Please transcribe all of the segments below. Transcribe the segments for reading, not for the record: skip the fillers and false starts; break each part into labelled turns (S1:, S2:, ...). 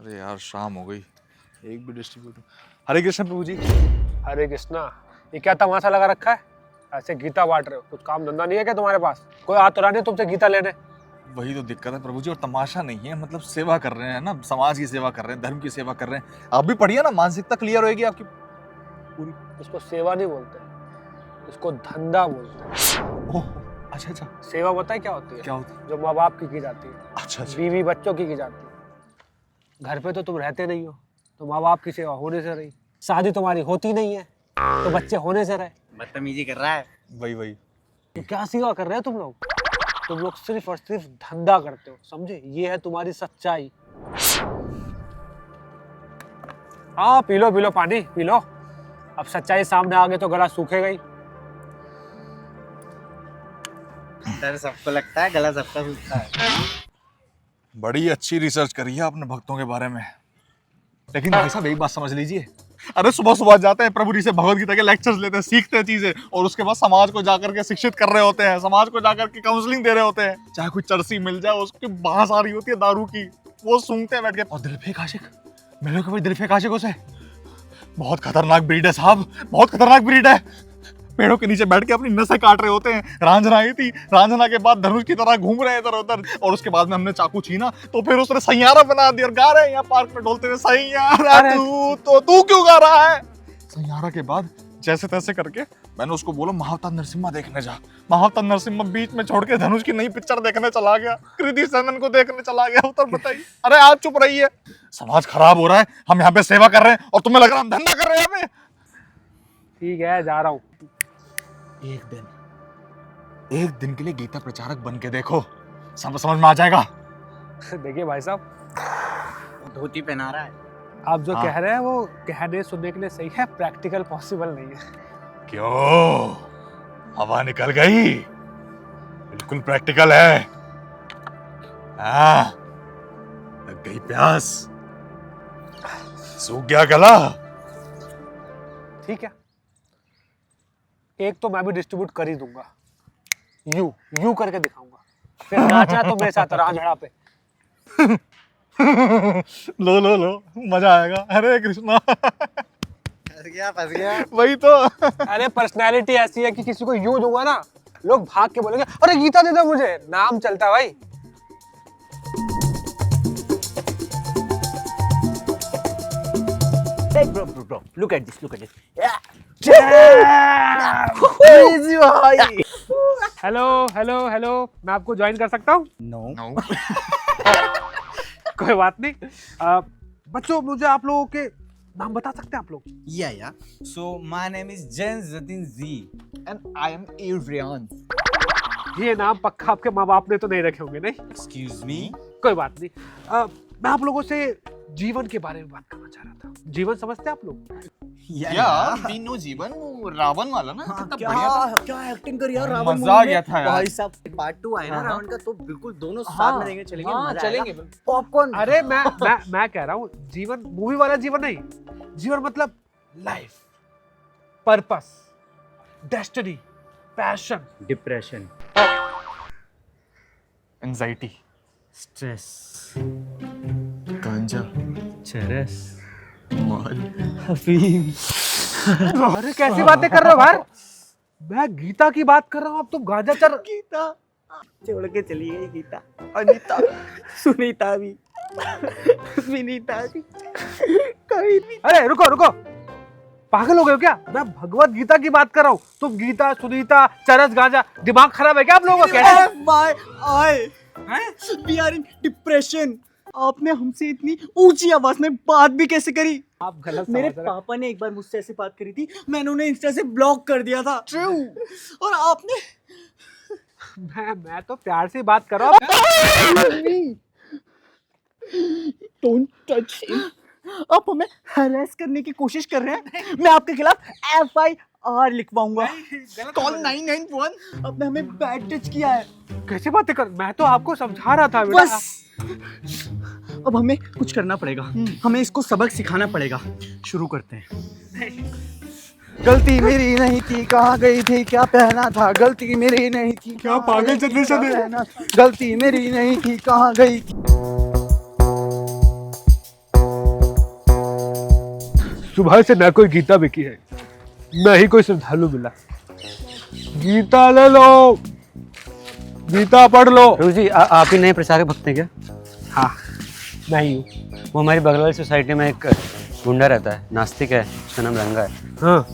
S1: अरे यार शाम हो गई, एक भी डिस्ट्रीब्यूटर। हरे कृष्ण प्रभु जी।
S2: हरे कृष्णा, ये क्या तमाशा लगा रखा है? ऐसे गीता बांट रहे हो? कुछ काम धंधा नहीं है क्या तुम्हारे पास? कोई आ तो रहा नहीं तुमसे गीता लेने।
S1: वही तो दिक्कत है प्रभु जी, और तमाशा नहीं है, मतलब सेवा कर रहे हैं ना, समाज की सेवा कर रहे हैं, धर्म की सेवा कर रहे हैं। आप भी पढ़िए ना, मानसिकता क्लियर होएगी आपकी पूरी।
S2: इसको सेवा नहीं बोलते, इसको धंधा बोलते हैं।
S1: ओह अच्छा अच्छा।
S2: सेवा बताए क्या होती है?
S1: क्या होती है?
S2: जो माँ बाप की जाती है,
S1: अच्छा अच्छा।
S2: बीवी बच्चों की जाती है। घर पे तो तुम रहते नहीं हो, तो माँ बाप की सेवा होने से रही। शादी तुम्हारी होती नहीं है, तो बच्चे होने से रहे।
S3: बदतमीजी कर रहा है।
S1: वही वही।
S2: तो क्या सेवा कर रहे हो तुम लोग? तुम लोग सिर्फ और सिर्फ धंधा करते हो, समझे? ये है तुम्हारी सच्चाई। हाँ पी लो पानी पी लो। अब सच्चाई सामने आ गई तो गला सूखेगा ही।
S3: डर सबको लगता है, गला सबका सूखता है।
S1: बड़ी अच्छी रिसर्च करी है आपने भक्तों के बारे में, लेकिन भाई साहब एक बात समझ लीजिए। अरे सुबह सुबह जाते हैं प्रभु जी से भगवत गीता के लेक्चर्स लेते हैं, सीखते हैं चीजें, और उसके बाद समाज को जाकर के शिक्षित कर रहे होते हैं, समाज को जाकर के काउंसलिंग दे रहे होते हैं। चाहे कोई चरसी मिल जाए, उसकी बांस आ रही होती है दारू की, वो सूंघते हैं बैठ के। और दिलफेक आशिक, मिलो कभी दिलफेक आशिकों से। बहुत खतरनाक ब्रीड है साहब, बहुत खतरनाक ब्रीड है। पेड़ों के नीचे बैठ के अपनी नसें काट रहे होते हैं। रांझना आई थी, रांझना के बाद धनुष की तरह घूम रहे हैं इधर उधर, और उसके बाद में हमने चाकू छीना तो फिर उसने सैयारा बना दिया और गा रहे हैं यहाँ पार्क में ढोलते हुए, सैयारा तू क्यों गा रहा है? सैयारा के बाद जैसे तैसे करके मैंने उसको बोला महावतार नरसिम्हा देखने जा। महावतार नरसिम्हा बीच में छोड़ के धनुष की नई पिक्चर देखने चला गया, कृति सेनन को देखने चला गया। उतर बताइए। अरे आप चुप रहिए, समाज खराब हो रहा है, हम यहाँ पे सेवा कर रहे हैं और तुम्हें लग रहा है हम धंधा कर रहे हैं। हमें
S2: ठीक है जा रहा हूँ।
S1: एक दिन के लिए गीता प्रचारक बन के देखो, सब समझ में आ जाएगा।
S2: देखिए भाई साहब,
S3: धोती पहना रहा है।
S2: आप जो
S1: हाँ।
S2: कह रहे हैं वो कहने सुनने के लिए सही है, प्रैक्टिकल पॉसिबल नहीं है।
S1: क्यों, हवा निकल गई? बिल्कुल प्रैक्टिकल है। हाँ, लग गई प्यास, सूख गया गला।
S2: ठीक है, एक तो मैं भी डिस्ट्रीब्यूट कर ही दूंगा, यू करके दिखाऊंगा, फिर नाचना तो मेरे साथ रांझड़ा पे।
S1: लो लो लो, मजा आएगा। हरे कृष्णा।
S3: फंस गया।
S1: वही तो।
S2: अरे पर्सनैलिटी ऐसी है कि किसी को यूं दूंगा ना, लोग भाग के बोलेंगे अरे गीता दे दो मुझे, नाम चलता है भाई।
S3: Hey bro, look at this. Crazy भाई।
S2: हेलो, मैं आपको ज्वाइन कर सकता हूँ?
S3: No.
S2: कोई बात नहीं। बच्चों मुझे आप लोगों के नाम बता सकते हैं आप लोग?
S3: Yeah. So my name is Jens Jatin Z, and I am Adrian.
S2: ये नाम पक्का आपके माँ बाप ने तो नहीं रखे होंगे, नहीं?
S3: Excuse me.
S2: कोई बात नहीं। मैं आप लोगों से जीवन के बारे में बात करना चाह रहा था। जीवन समझते हैं आप लोग?
S1: मीनू जीवन, वो रावण वाला ना, कितना
S3: क्या एक्टिंग करी यार रावण
S1: मजा आ गया था यार।
S3: भाई साहब पार्ट 2 आए ना रावण का, तो बिल्कुल दोनों साथ में देखेंगे, चलेंगे,
S2: हाँ,
S3: मजा
S2: चलेंगे।
S3: आएगा। पॉपकॉर्न।
S2: अरे मैं कह रहा हूँ जीवन मूवी वाला जीवन नहीं, जीवन मतलब life, purpose, destiny, passion,
S3: depression,
S1: anxiety,
S3: stress,
S1: गांजा,
S3: चरस,
S1: माल,
S3: अफीम।
S2: अरे कैसी बातें कर रहे हो यार? मैं गीता की बात कर रहा हूँ, अब तुम गांजा चल।
S3: गीता छोड़ के चली गई गीता, अनीता, सुनीता भी, विनीता भी, कविता।
S2: अरे रुको, पागल हो गए हो क्या? मैं भगवत गीता की बात कर रहा हूँ, तुम गीता, सुनीता, चरस, गांजा। दिमाग खराब है क्या आप लोगों का? कैसे?
S4: We are in depression. आपने हमसे इतनी ऊंची आवाज में बात भी कैसे करी?
S2: आप गलत
S4: मेरे
S2: समझ रहे हो।
S4: पापा ने एक बार मुझसे ऐसे बात करी थी, मैंने उन्हें इंस्टा से ब्लॉक कर दिया था। और आपने
S2: मैं तो प्यार से बात कर रहा हूँ।
S4: Don't touch him. आप हमें हैरेस करने की कोशिश कर रहे हैं। मैं आपके खिलाफ FIR लिखवाऊंगा। कॉल 991। आपने हमें बैड टच किया है।
S2: कैसे बातें कर? मैं तो आपको समझा रहा था बेटा।
S4: बस अब हमें कुछ करना पड़ेगा, हमें इसको सबक सिखाना पड़ेगा। शुरू करते हैं। गलती मेरी नहीं थी, कहाँ गई थी, क्या पहना था, गलती मेरी नहीं थी,
S2: क्या पागल
S4: पहना, गलती मेरी नहीं थी, कहाँ गई थी।
S2: सुबह से ना कोई गीता बिकी है, ना ही कोई श्रद्धालु मिला। गीता ले लो, गीता पढ़ लो।
S5: प्रभु जी आप ही नए प्रचारक भक्त हैं क्या?
S2: हाँ, नहीं हूँ।
S5: वो हमारी बगल वाली सोसाइटी में एक गुंडा रहता है, नास्तिक है, उसका नाम रंगा है।
S2: हाँ,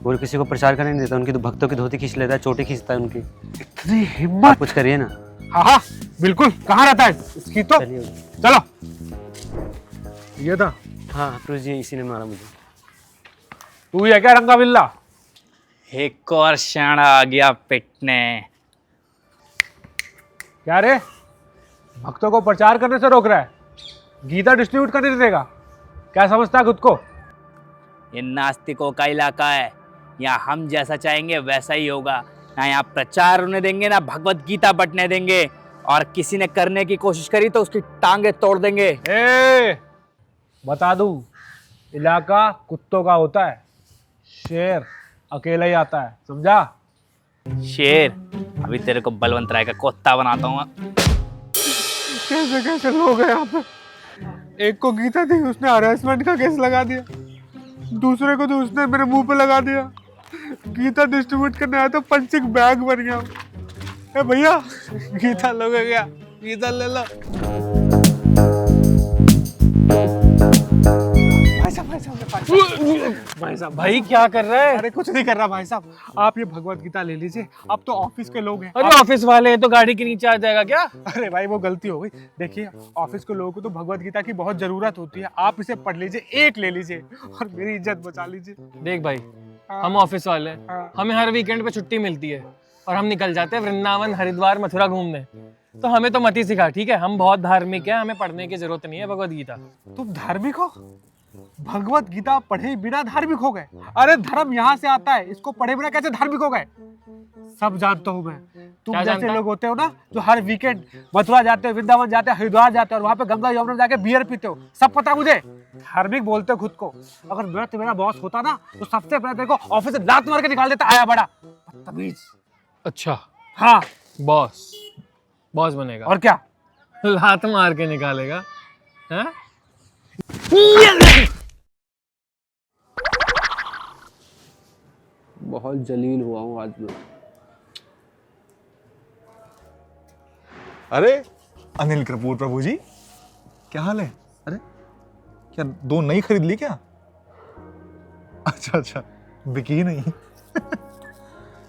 S5: वो किसी को प्रचार करने नहीं देता, उनकी तो भक्तों की धोती खींच लेता है, चोटी खींचता है उनकी।
S2: इतनी हिम्मत।
S5: कुछ करिए ना।
S2: हाँ हाँ बिल्कुल, कहाँ रहता है इसकी तो?
S5: चलिए।
S2: चलो, ये था।
S5: हाँ प्रभु जी इसी ने मारा मुझे।
S2: तू ये क्या रंगा बिल्ला?
S3: एक और शाना आ गया पिटने।
S2: क्या रे, भक्तों को प्रचार करने से रोक रहा है, गीता डिस्ट्रीब्यूट करने नहीं देगा? क्या समझता है खुद को?
S3: ये नास्तिकों का इलाका है, यहाँ हम जैसा चाहेंगे वैसा ही होगा। ना यहाँ प्रचार होने देंगे, ना भगवत गीता बंटने देंगे, और किसी ने करने की कोशिश करी तो उसकी टांगे तोड़ देंगे।
S2: बता दूं, इलाका कुत्तों का होता है, शेर अकेला ही आता है, समझा?
S3: शेर, अभी तेरे को बलवंत राय का कुत्ता बनाता हूँ।
S2: कैसे कैसे लोग हैं यहाँ पे। एक को गीता दी, उसने हरासमेंट का केस लगा दिया, दूसरे को तो उसने मेरे मुंह पे लगा दिया। गीता डिस्ट्रीब्यूट करने आया तो पंचिंग बैग बन गया। ए भैया, गीता लोगे क्या? गीता ले लो। भाई साहब
S6: भाई क्या कर रहा है?
S2: अरे कुछ नहीं कर रहा भाई साहब, आप ये भगवत गीता ले लीजिए, आप तो ऑफिस के लोग हैं।
S6: अरे ऑफिस वाले हैं तो गाड़ी के नीचे आ जाएगा क्या?
S2: अरे भाई वो गलती हो गई। देखिए, ऑफिस के लोगों को तो भगवत गीता की बहुत जरूरत होती है, आप इसे पढ़ लीजिए, एक ले लीजिए और मेरी इज्जत बचा लीजिए।
S6: देख भाई,
S2: हाँ।
S6: हम ऑफिस वाले हैं,
S2: हाँ।
S6: हमें हर वीकेंड पे छुट्टी मिलती है और हम निकल जाते हैं वृंदावन, हरिद्वार, मथुरा घूमने। तो हमें तो मत ही सिखा, ठीक है? हम बहुत धार्मिक हैं, हमें पढ़ने की जरूरत नहीं है भगवत गीता।
S2: तुम धार्मिक हो? भगवत गीता पढ़े बिना धार्मिक हो गए? अरे धर्म यहाँ से आता है, इसको पढ़े बिना कैसे धार्मिक हो गए? सब जानता हूँ मैं। तुम
S6: क्या
S2: जैसे
S6: जानता?
S2: लोग होते हो ना, जो हर वीकेंड मथुरा जाते हो, वृंदावन जाते हो, हरिद्वार जाते हो और वहाँ पे गंगा यमुना जाके बियर पीते हो, सब पता मुझे। धार्मिक बोलते हो खुद को। अगर मैं तुम्हारा बॉस होता ना, तो सबसे पहले तेरे को ऑफिस से लात मार के निकाल देता, आया बड़ा बदतमीज।
S6: अच्छा,
S2: हाँ,
S6: बॉस बॉस बनेगा
S2: और क्या?
S6: लात मार के निकालेगा, हैं?
S5: बहुत जलील हुआ हूँ आज मैं।
S1: अरे अनिल कपूर प्रभु जी, क्या हाल है? अरे क्या दो नई खरीद ली क्या? अच्छा अच्छा, बिकी नहीं।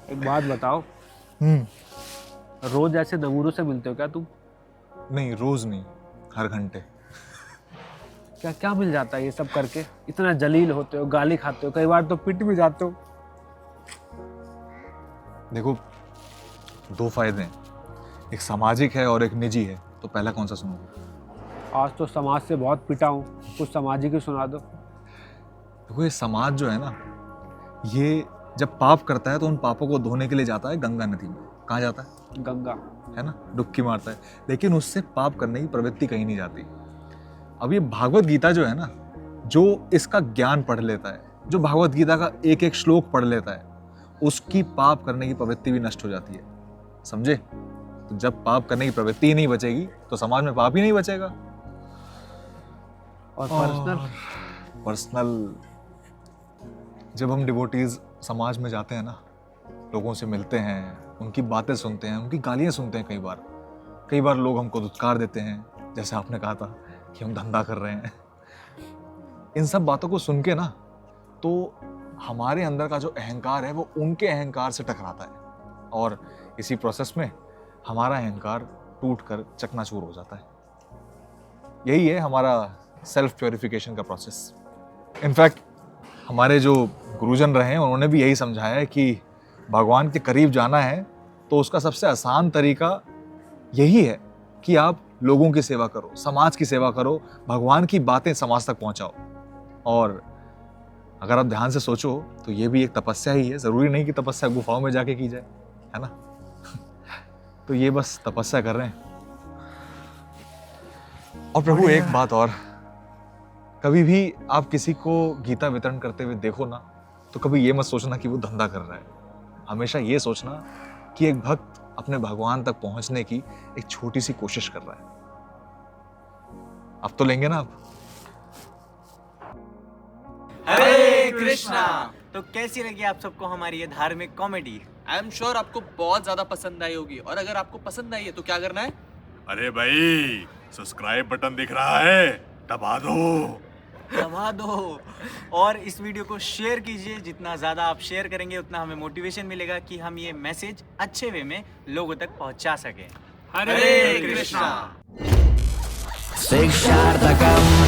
S2: एक बात बताओ, रोज ऐसे नमूरों से मिलते हो क्या तुम?
S1: नहीं, रोज नहीं, हर घंटे।
S2: क्या क्या मिल जाता है ये सब करके? इतना जलील होते हो, गाली खाते हो, कई बार तो पिट भी जाते हो।
S1: देखो, दो फायदे हैं, एक सामाजिक है और एक निजी है। तो पहला कौन सा सुनोगे?
S2: आज तो समाज से बहुत पिटा हूँ, कुछ सामाजिक ही सुना दो।
S1: देखो, ये समाज जो है ना, ये जब पाप करता है तो उन पापों को धोने के लिए जाता है गंगा नदी में। कहाँ जाता है?
S2: गंगा,
S1: है ना, डुबकी मारता है, लेकिन उससे पाप करने की प्रवृत्ति कहीं नहीं जाती। अब ये भागवत गीता जो है ना, जो इसका ज्ञान पढ़ लेता है, जो भागवत गीता का एक एक श्लोक पढ़ लेता है, उसकी पाप करने की प्रवृत्ति भी नष्ट हो जाती है। समझे? तो जब पाप करने की प्रवृत्ति ही नहीं बचेगी तो समाज में पाप ही नहीं बचेगा।
S2: और
S1: पर्सनल, जब हम डिवोटीज समाज में जाते हैं ना, लोगों से मिलते हैं, उनकी बातें सुनते हैं, उनकी गालियां सुनते हैं, कई बार लोग हमको धुतकार देते हैं, जैसे आपने कहा था कि हम धंधा कर रहे हैं। इन सब बातों को सुन के ना, तो हमारे अंदर का जो अहंकार है वो उनके अहंकार से टकराता है, और इसी प्रोसेस में हमारा अहंकार टूटकर चकनाचूर हो जाता है। यही है हमारा सेल्फ प्योरिफिकेशन का प्रोसेस। इनफैक्ट हमारे जो गुरुजन रहे हैं, उन्होंने भी यही समझाया है कि भगवान के करीब जाना है तो उसका सबसे आसान तरीका यही है कि आप लोगों की सेवा करो, समाज की सेवा करो, भगवान की बातें समाज तक पहुंचाओ। और अगर आप ध्यान से सोचो तो ये भी एक तपस्या ही है। जरूरी नहीं कि तपस्या गुफाओं में जाके की जाए, है ना। तो ये बस तपस्या कर रहे हैं। और प्रभु एक बात और, कभी भी आप किसी को गीता वितरण करते हुए देखो ना, तो कभी ये मत सोचना कि वो धंधा कर रहा है। हमेशा ये सोचना कि एक भक्त अपने भगवान तक पहुंचने की एक छोटी सी कोशिश कर रहा है। अब तो लेंगे ना आप?
S3: हरे
S4: कृष्णा। तो कैसी लगी आप सबको हमारी ये धार्मिक कॉमेडी?
S7: आई एम श्योर आपको बहुत ज्यादा पसंद आई होगी, और अगर आपको पसंद आई है तो क्या करना है?
S1: अरे भाई सब्सक्राइब बटन दिख रहा है, दबा दो।
S4: दबा दो और इस वीडियो को शेयर कीजिए। जितना ज़्यादा आप शेयर करेंगे उतना हमें मोटिवेशन मिलेगा कि हम ये मैसेज अच्छे वे में लोगों तक पहुंचा सकें।
S7: हरे कृष्णा।
S3: शिक्षार्थकम्